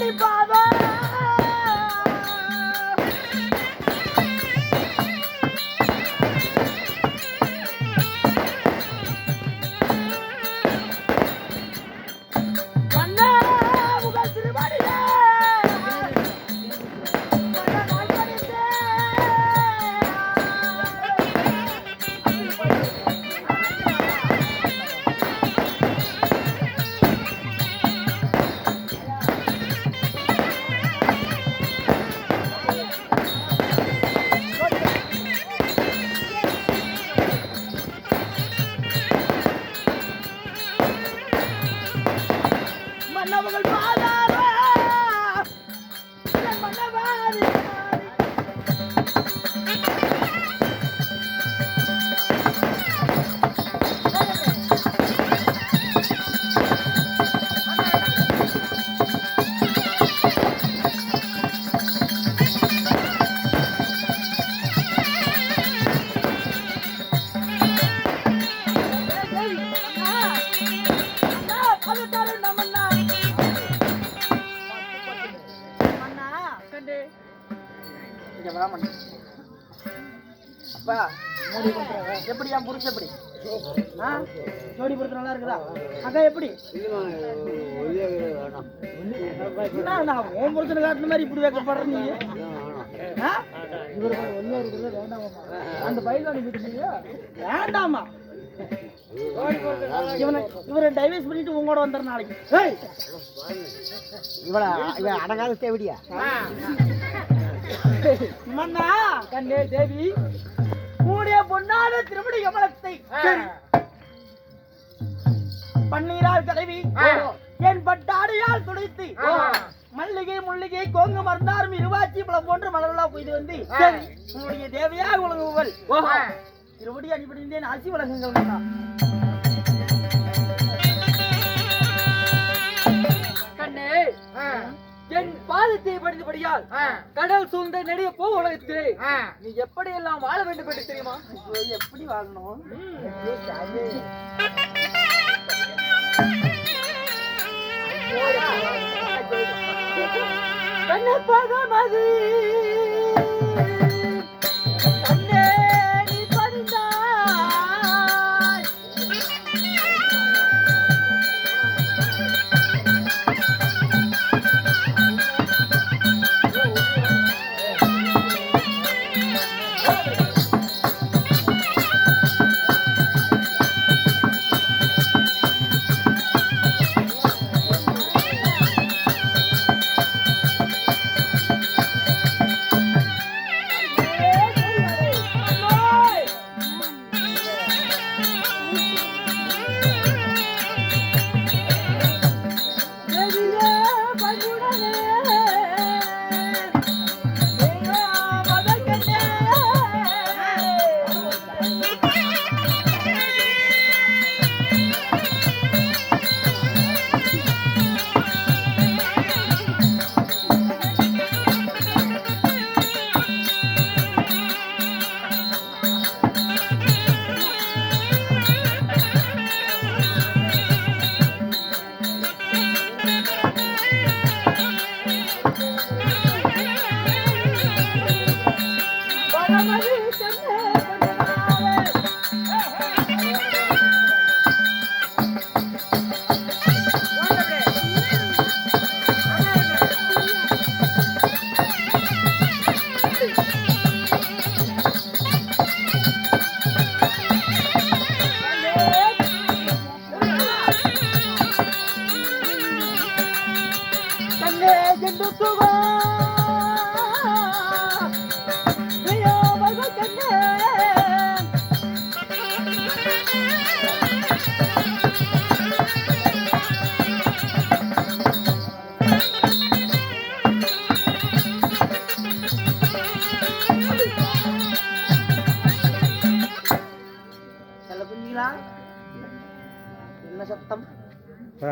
திருவடி பாதா மன்னவர்கள் பாதாரா மன்னவாரி அப்பா எப்படி என் புருஷ எப்படி ஜோடி பொறுத்து நல்லா இருக்குதா அக்கா எப்படி உன் புருஷனை காட்டுன மாதிரி இப்படி வைக்கப்படுற நீ அந்த பையன் அனுப்பிட்டு வேண்டாமா இவரை டைவர்ஸ் பண்ணிட்டு உங்களோட வந்துடுற நாளைக்கு இவன் அடங்காத தேவடியா மன்னா கண்ணே தேவி கூடிய பொன்னான திருமணி கமலத்தை பன்னீரால் கதவி என் பட்டாடையால் துடைத்து மல்லிகை முள்ளிகை கோங்கு மருந்தாரும் இருவாச்சி பழம் போன்ற மலரெல்லாம் போயிட்டு வந்து உன்னுடைய தேவையாக உலகுவல் திருவடி அடிபடிந்தேன் ஆசி வழங்குங்கள் மன்னா கண்ணே என் பாதத்தை படித்தபடியால் கடல் சூழ்ந்த நெடிய போ உலகத்திலே நீ எப்படி எல்லாம் வாழ வேண்டும் என்று தெரியுமா எப்படி வாழணும் கண்ணப்பாகமது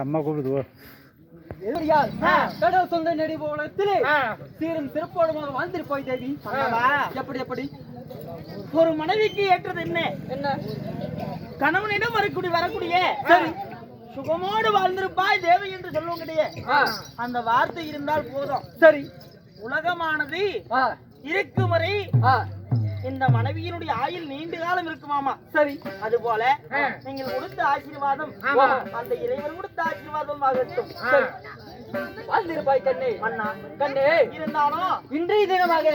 அம்மா கூப்பிடுது கடல் சொந்த நெடி போலத்திலே சீரும் சிறப்போடுமாக வாழ்ந்துட்டு போய் தேவி எப்படி எப்படி ஒரு மனைவிக்கு ஏற்றது என்ன என்ன கணவனிடம் வரக்கூடிய சுகமோடு வாழ்ந்திருப்பாய் தேவி என்று சொல்லுவங்கிட்டே அந்த வார்த்தை இருந்தால் போதும். சரி. உலகமானது இருக்கும் வரை இந்த மனைவியினுடைய ஆயுள் நீண்ட காலம் இருக்குமாமா. சரி. அது போல நீங்கள் கொடுத்த ஆசீர்வாதம் அந்த இறைவன் கொடுத்த ஆசீர்வாதம் ஆகட்டும். வாழ்ந்திருப்பாய் கண்ணே. அண்ணா கண்ணே, இருந்தாலும் இன்றைய தினமாக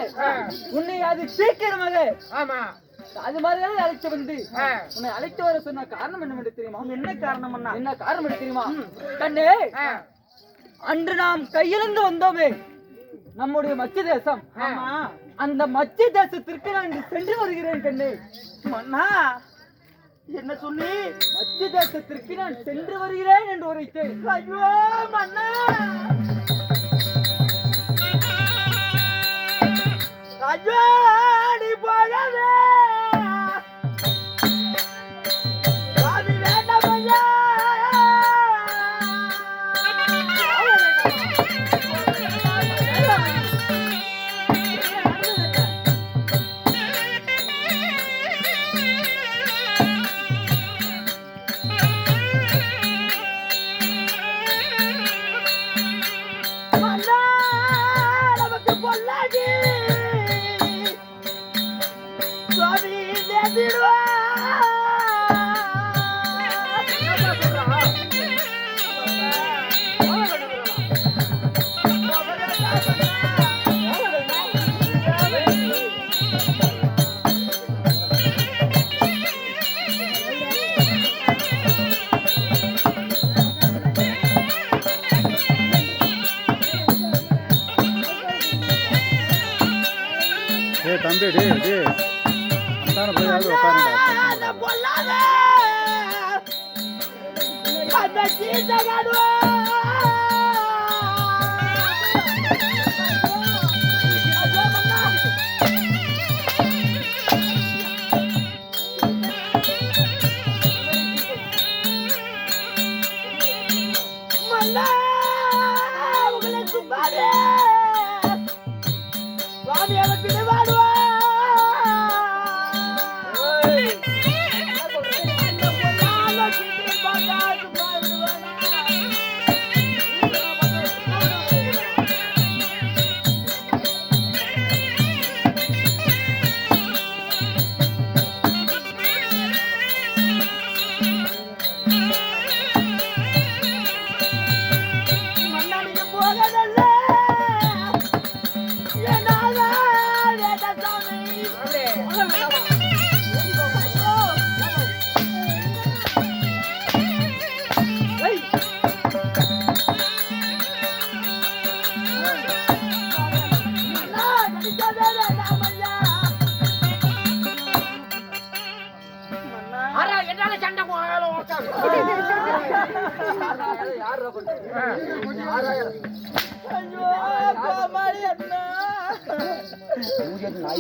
உன்னை அது சீக்கிரமாக அது மாதிரிதான் அழைத்து வந்து உன்னை அழைத்து வர சொன்ன காரணம் என்னவென்று தெரியுமா? என்ன காரணம் அண்ணா? என்ன காரணம் என்று தெரியுமா? கண்ணே, அன்று நாம் கையிலிருந்து வந்தோமே நம்முடைய மத்திய தேசம். ஆமா, அந்த மத்திய தேசத்திற்கு நான் சென்று வருகிறேன் கண்ணே. அண்ணா என்ன சொல்லி? மத்திய தேசத்திற்கு நான் சென்று வருகிறேன் என்று உரைத்தேன். ஐயோ மன்னா, ஐயோ நீ போகாதே. சாமி வேண்டாம் ஐயா. தம்பி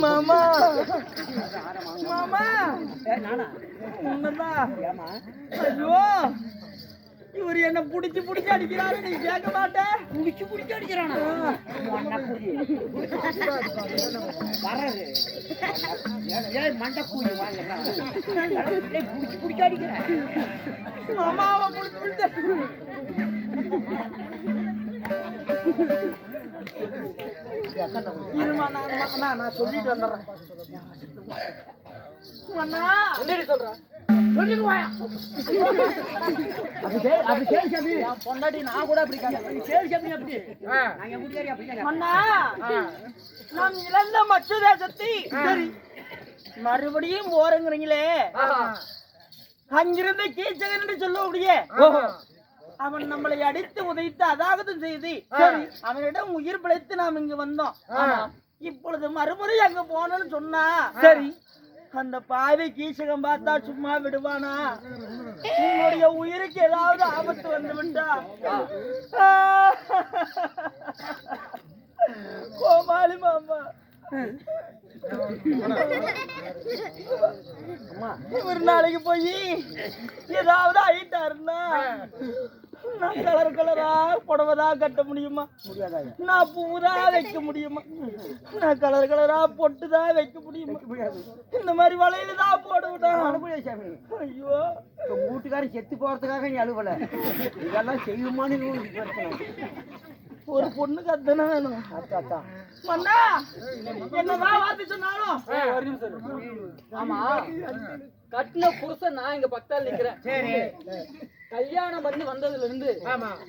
மாமா மாமா ஐயோ இவர் என்ன புடிச்சு புடிச்சு அடிக்கிறாரு, நீ கேட்க மாட்டேன். புடிச்சு புடிச்சு அடிக்கிறானா? மண்டக்கூலி புடிச்சு புடிச்சு அடிக்கிறேன். மாமாவை புடிச்சு புடிச்சு இருமா, நான் சொல்லிட்டு வந்துடுறேன். பொண்டாட்டி நான் கூட அப்படி நாம் இழந்த மற்ற தேசத்தை சரி மறுபடியும் போறங்கிறீங்களே, அங்கிருந்து கீச்சகன் சொல்லக்கூடிய அவன் நம்மளை அடித்து உதைத்து அதாவது செய்து அவனிடம் உயிர் பிழைத்து நாம் இங்கு வந்தோம். இப்பொழுது மறுமுறை அங்க போனோம்னு சொன்னா சரி, அந்த பாவை கீச்சகம் பார்த்தா சும்மா விடுவானா? உன்னுடைய உயிருக்கு ஏதாவது ஆபத்து வந்து விட்டா கோமாளி மாமா ஒரு நாளைக்கு போய் ஏதாவது ஆயிட்டாருன்னா நான் கலர் கலரா புடவைதான் கட்ட முடியுமா? நான் பூதான் வைக்க முடியுமா? நான் கலர் கலரா பொட்டுதான் வைக்க முடியுமா? இந்த மாதிரி வளையல தான் போடுவிட்டான். ஐயோ, வீட்டுக்காரன் செத்து போறதுக்காக நீ அழுவல, இதெல்லாம் செய்யுமான்னு ஒரு பொண்ணுக்கு அத்தனை வேணும். மன்னா, என்னதான் வார்த்தை சொன்னாலும் ஒரு நிமிஷம். ஆமா, கட்டின புருஷன் நான் இங்க பக்கத்தால நிக்கிறேன். சரி, கல்யாணம் பண்ணி வந்ததுல இருந்து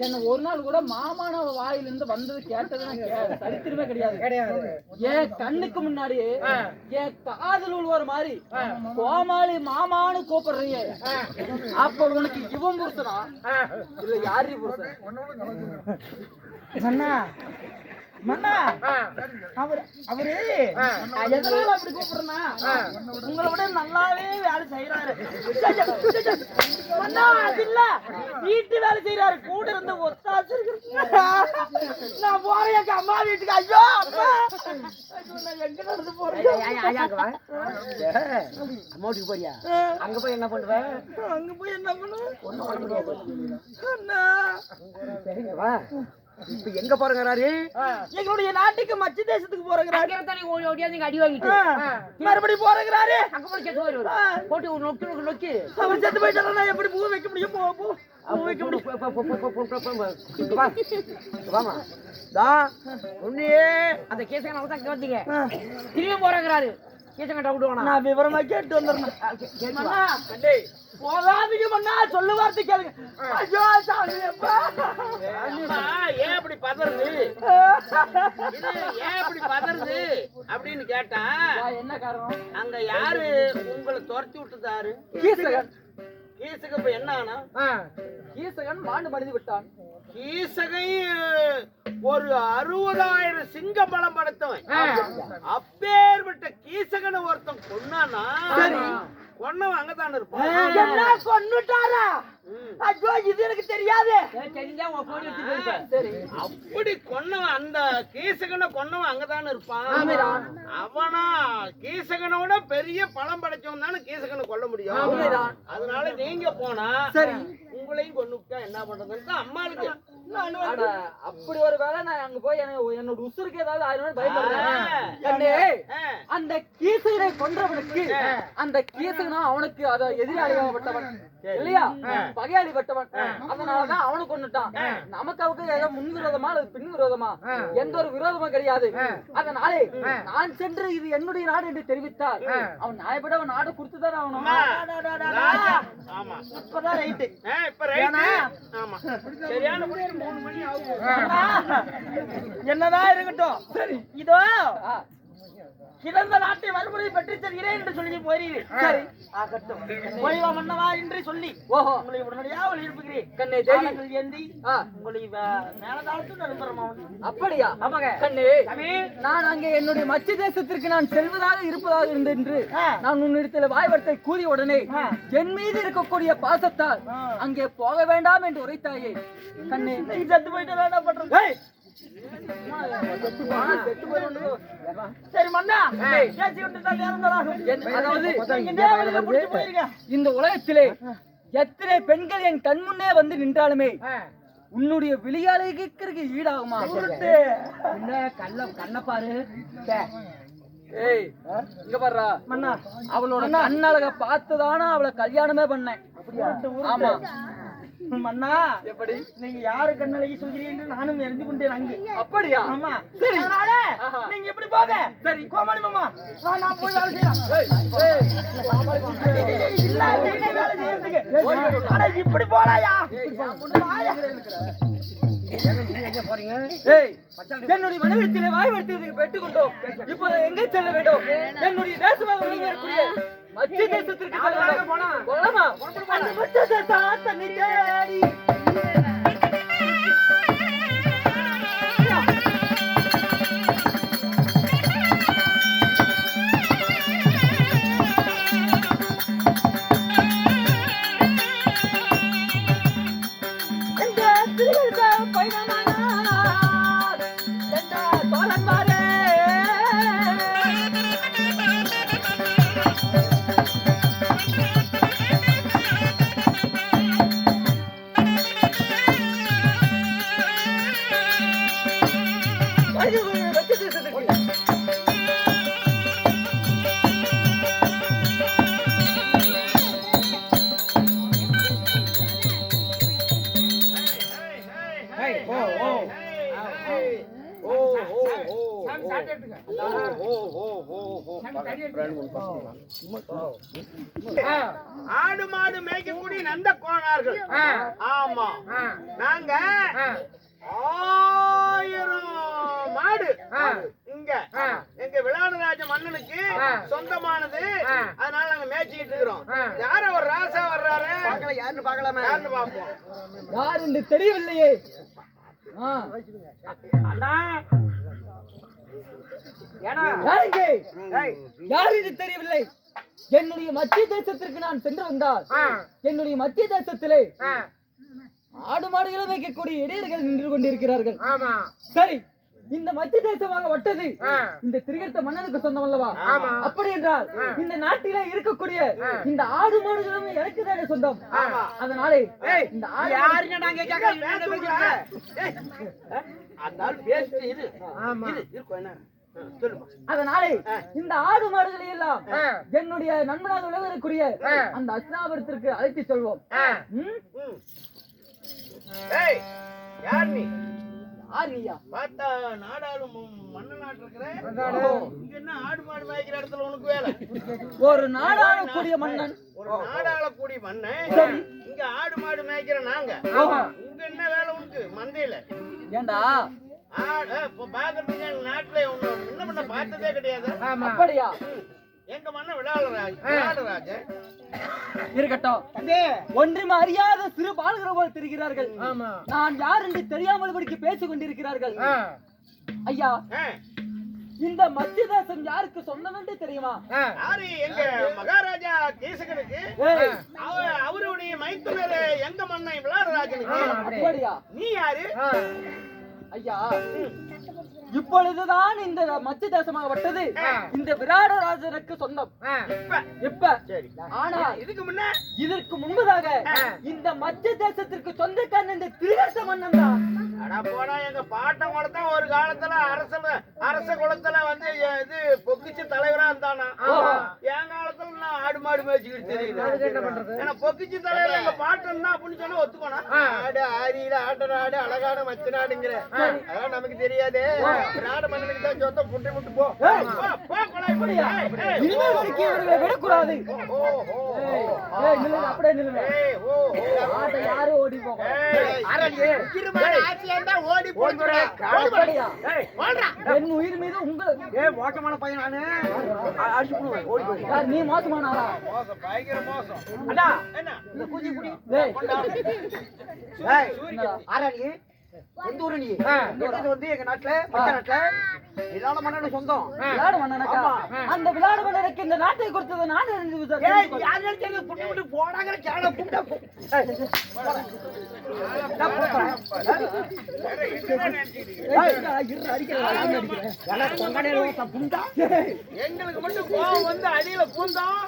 என்ன ஒரு நாள் கூட மாமான வாயிலிருந்து வந்தது கேட்டது சரித்திரமே கிடையாது. என் கண்ணுக்கு முன்னாடி என் காதல் உள்வர மாதிரி கோமாளி மாமான்னு கூப்பிடுறீங்க. அப்ப உனக்கு இவன் புருஷனா இல்ல யாரு புருஷன்? மன்னா, மன்னா, அவரு எதனால அப்படி கூப்பிடுறா? உங்களை விட நல்லாவே வேலை செய்யறாரு. மன்னா, அது இல்ல, வீட்டு வேலை செய்யறாரு. கூட இருந்த ஒத்தாச்சு நான் போறேன் எங்க அம்மா வீட்டுக்கு. ஐயோ அப்பா, நான் எங்க நடந்து போறேன்? அம்மா வீட்டுக்கு போறியா? அங்க போய் என்ன பண்ணுவேன்? அங்க போய் என்ன பண்ணுவேன்? அண்ணா, இப்ப எங்க போறங்கிறாரு? எங்களுடைய நாட்டுக்கு மத்திய தேசத்துக்கு போறங்கிறாரு. அடி வாங்கிட்டு மறுபடியும் போறங்கிறாரு. அங்க போய் செத்து போயிடுவாரு. போட்டு நொக்கி அவர் செத்து போயிட்டாரா? நான் எப்படி பூ வைக்க முடியும்? பூ வைக்க முடியும். வாமா உன்னையே அந்த கேசங்க நம்ம தான் வந்தீங்க. திரும்பி போறங்கிறாரு. கேசங்க விடுவானா? நான் விவரமா கேட்டு வந்துடுறேன். போகாதீங்க மன்னா, சொல்லு வார்த்தை கேளுங்க. ஐயோ சாமி, ஏன் இப்படி பதறுது? ஏன் இப்படி பதறுது அப்படின்னு கேட்டா என்ன காரணம்? அங்க யாரு உங்களை துரத்தி விட்டுதாரு? கீசகன். கீசகன் இப்ப என்ன ஆனா? கீசகன் மாண்டு மடிந்து விட்டான். கீசகை ஒரு 60,000 சிங்க பலம் படைத்தவன். அப்பேற்பட்ட கீசகனை ஒருத்தன் கொன்னானா? கொன்னவன் அங்கதானே இருப்பான். என்ன கொன்னுட்டாரா? ஐயோ, இது எனக்கு தெரியாது. அப்படி கொன்னவன், அந்த கீசகனை கொன்னவன் அங்கதானே இருப்பான். அவனா கீசகனோட பெரிய பலம் படைச்சவன் தானே கீசகனை கொல்ல முடியும். அதனால நீங்க போனா உங்களையும் கொன்னுட்டா என்ன பண்றதுன்னு அம்மாளுக்கு. அப்படி ஒரு வேலை நான் அங்க போய் என்னோட உசுருக்கு ஏதாவது ஆயிரம் பயன்படுறேன். அந்த கீசகனை கொன்றவனுக்கு அந்த கீசகனா அவனுக்கு அத எதிராளியாகப்பட்டவன் இல்லையா, பகையாளிப்பட்டவன். அதனாலதான் அவனுக்கு கொண்டுட்டான். நமக்கு அவருக்கு ஏதோ முன் விரோதமா அல்லது பின் விரோதமா எந்த ஒரு விரோதமும் கிடையாது. அதனாலே நான் சென்று இது என்னுடைய நாடு என்று தெரிவித்தார். அவன் நியாயப்பட அவன் நாடு கொடுத்துதான் ஆகணும். இப்பதான் ரைட்டு. என்னதான் இருக்கட்டும். சரி, இதோ சிறந்த நாட்டை மறுபடியும் பெற்று செல்கிறேன் என்று சொல்லி போயிருக்கிறேன். சரி, ஆகட்டும். ஓய்வா மன்னவா என்று சொல்லி உங்களை உடனடியாக எழுப்புகிறேன். கண்ணே தேவங்கள் ஏந்தி உங்களை மேலதாளத்து நிரந்தரமா. அப்படியா? ஆமாங்க கண்ணே. நான் அங்கே என்னுடைய மத்திய தேசத்திற்கு நான் செல்வதாக இருப்பதாக இருந்தென்று நான் உன்னிடத்தில் வாய்வர்த்தை கூறிய உடனே என் மீது இருக்கக்கூடிய பாசத்தால் அங்கே போக வேண்டாம் என்று உரைத்தாயே. கண்ணே, நீ செத்து போயிட்டு வேண்டாம் பண்றது. சரி மன்னா, இந்த உலகத்திலே எத்தனை பெண்கள் என் கண் முன்னே வந்து நின்றாலுமே உன்னுடைய விளையாடுகிறதுக்கு ஈடாகுமா? கண்ண பாரு. ஏய், இங்க பாருடா மன்னா, அவளோட கண்ணழக பார்த்துதானா அவளை கல்யாணமே பண்ணேன். ஆமா மன்னா, எப்படி நீங்க யாரு கண்ணழகி சொல்கிறீர்கள் நானும் எழுந்து கொண்டேன் அங்கு. அப்படியா? ஆமா. சரி, நீங்க எப்படி போக? சரி கோமாளி மாமா, நான் போய் வேலை செய்யலாம். இல்ல, நீங்க வேலை செய்யறதுக்கு. அட இப்படி போலாயா? என்னுடைய மனைவிடத்திலே வாய்வெடுத்ததுக்கு பெற்றுக்கொண்டோம். இப்போது எங்கே செல்ல வேண்டும்? என்னுடைய தேசமாக இருக்கக்கூடிய மத்திய தேசத்திற்கு போலாமா? அந்த மத்திய தேசத்தை தேடி மத்திய தேசத்துக்கு ஆடு மாடு மேய்க்கக்கூடிய நந்த கோணார்கள். ஆமா, நாங்க 1000 மாடு இங்க எங்க விளாடராஜ மன்னனுக்கு சொந்தமானது. அதனால நாங்க மேய்ச்சிக்கிட்டு இருக்கிறோம். யார ஒரு ராசா வர்றாரு, யாருன்னு பாக்கலாமா? யாருன்னு பாப்போம். யார் என்று தெரியவில்லையே. யார் என்று தெரியவில்லை. என்னுடைய மத்திய தேசத்திற்கு நான் சென்று வந்தால் என்னுடைய மத்திய தேசத்திலே ஆடு மாடுகளை வைக்கக்கூடிய இடையர்கள் நின்று கொண்டிருக்கிறார்கள். சரி, இந்த மத்திய தேசமாக வட்டது இந்த திரிகர்த்த மன்னனுக்கு சொந்தம் அல்லவா? அப்படி என்றால் இந்த நாட்டிலே இருக்கக்கூடிய இந்த ஆடு மாடுகளும் எனக்கு தானே சொந்தம். அதனாலே இந்த யாருங்க நாங்க அதனாலே இந்த ஆடு மாடுகளை எல்லாம் என்னுடைய நண்பனாக விளங்கக்கூடிய அந்த அஸ்னாபுரத்திற்கு அழைத்து செல்வோம். யார் நீ? பார்த்தா நாடாளும் மன்ன நாட்டு இருக்கிற இங்க என்ன ஆடு மாடு மேய்க்கிற இடத்துல உனக்கு வேலை? ஒரு நாடாளக்கூடிய மன்னன், ஒரு நாடாளக்கூடிய மன்னன் இங்க ஆடு மாடு மேய்க்கிற நாங்க. இங்க என்ன வேலை உனக்கு மந்தையில? ஏண்டா பாக்குறதுக்கு எங்க நாட்டுல முன்ன பண்ண பார்த்ததே கிடையாது. அப்படியா? எங்க மன்ன விளையாடுறாஜ இருக்கட்டும். ஒன்றும் அறியாத சிறு பால்கள் போல் தெரிகிறார்கள். நான் யார் என்று தெரியாமல் படிக்க பேசிக் கொண்டிருக்கிறார்கள். ஐயா, இந்த மத்திய தேசம் யாருக்கு சொந்தம் என்று தெரியுமா? யாரு? எங்க மகாராஜா கேசகனுக்கு, அவருடைய மைத்துனர் எங்க மன்னன் விளையாடுறாஜனுக்கு. அப்படியா? நீ யாரு? ஐயா, இப்பொழுதுதான் இந்த மத்திய தேசமாக வட்டது இந்த விராடராஜனுக்கு சொந்தம். இப்ப ஆனா இதற்கு முன்பதாக இந்த மத்திய தேசத்திற்கு சொந்தக்காரன் இந்த திரிகர்த்த மன்னன் தான். போனா எங்க பாட்டம் குளத்தா ஒரு காலத்துல அரச குளத்துல வந்து இது பொக்கிச்சு தலைவரா இருந்தானா. என் காலத்துல நான் ஆடு மாடு மேய்ச்சிக்கிட்டு தெரியுது. ஏன்னா பொக்கிச்சு தலைவர் எங்க பாட்டம் தான் அப்படின்னு சொன்னா ஒத்துக்கோனா. ஆடு ஆரியில ஆட்ட நாடு அழகான மச்ச நாடுங்கிற அதெல்லாம் நமக்கு தெரியாது. நாடு மன்னனுக்கு தான் சொந்தம். புண்டை முட்டு போ. இனிமேல் வரைக்கும் இவர்களை விடக்கூடாது. அப்படியே நில்லுங்க. யாரும் ஓடி போக என் உயிர் மீது உங்க மோசமான பையன் நானு. நீ மோசமான ஆளா? பயங்கர மோசம். இந்த குச்சி குடி. எந்த ஊரு நீ? வந்து எங்க நாட்டுல மற்ற நாட்டுல விளாட மன்னனு சொந்தம். விளாட மன்னனுக்கா? அந்த விளாட மன்னனுக்கு இந்த நாட்டை கொடுத்தது நான் போனாங்க எங்களுக்கு மட்டும் கோவம் வந்து அடியில பூந்தோம்.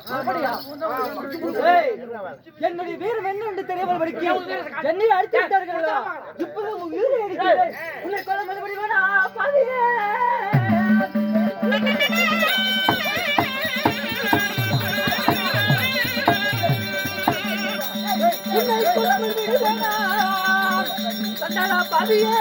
என்னுடைய வீரம் என்ன என்று தெரியாமல் வரைக்கும் என்னை அடித்து விட்டார்கள். இப்போது உயிரை அடிக்கிறேன். உன்னை கொலை மறுபடி வேணா பாதியே. உன்னை கொலை மறுபடி வேணா கண்டாளா பாதியே.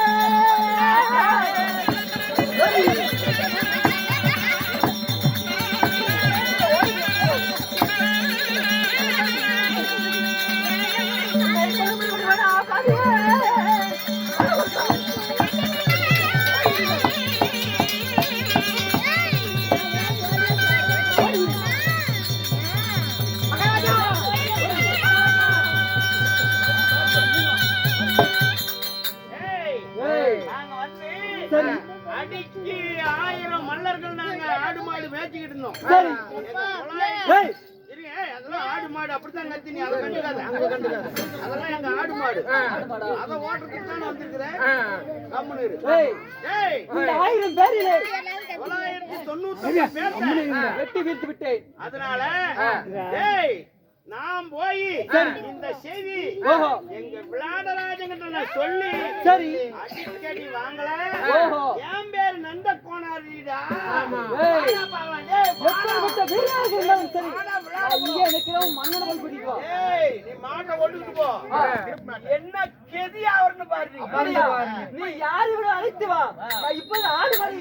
அடிக்கு 1000 மல்லர்கள் நாங்க ஆடு மாடு மேய்ச்சிக்கிட்டு இருந்தோம். அதெல்லாம் ஆடு மாடு அப்படித்தான் கத்தி. நீ அதை கண்டுக்காது, அங்க கண்டுக்காது. அதெல்லாம் எங்க ஆடு மாடு. அதை ஓட்டுறதுக்கு தான் வந்திருக்கிறேன். கம்முனு இரு. 1000 பேரிலே 999 பேர் வெட்டி வீழ்த்து விட்டேன். அதனால நான் போய் இந்த செய்தி எங்க விளாடராஜங்கிட்ட நான் சொல்லி சரி அடிக்கடி வாங்கல ஓஹோ. என் பேர் நந்த கோனாரிடா. ஏய், எப்பேற்பட்ட வீரனாக இருந்தாலும் சரி நான் இங்கே நிக்கிறவன் மன்னனவன் பிடிக்கும். ஏய், நீ மாட்டை ஒட்டுக்கிட்டு போ. என்ன கெதியா அவர்னு பாரு. அப்படியா? நீ யாரை விட அழைத்து வா. நான் இப்பதான் ஆடு மாதிரி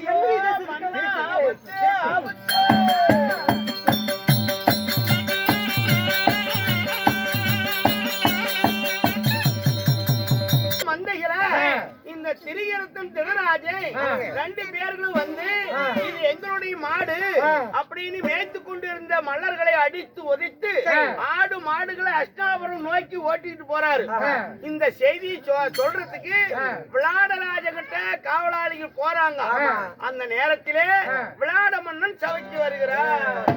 இந்த திரிகரத்தும் தினராஜை ரெண்டு பேர்களும் வந்து இது எங்களுடைய மாடு அப்படின்னு மேய்த்து கொண்டிருந்த மலர்களை அடித்து ஒதித்து ஆடு மாடுகளை அஷ்டாபுரம் நோக்கி ஓட்டிட்டு போறாரு. இந்த செய்தியை சொல்றதுக்கு விளாடராஜ கிட்ட காவலாளிகள் போறாங்க. அந்த நேரத்திலே விளாட மன்னன் சவைக்கு வருகிறார்.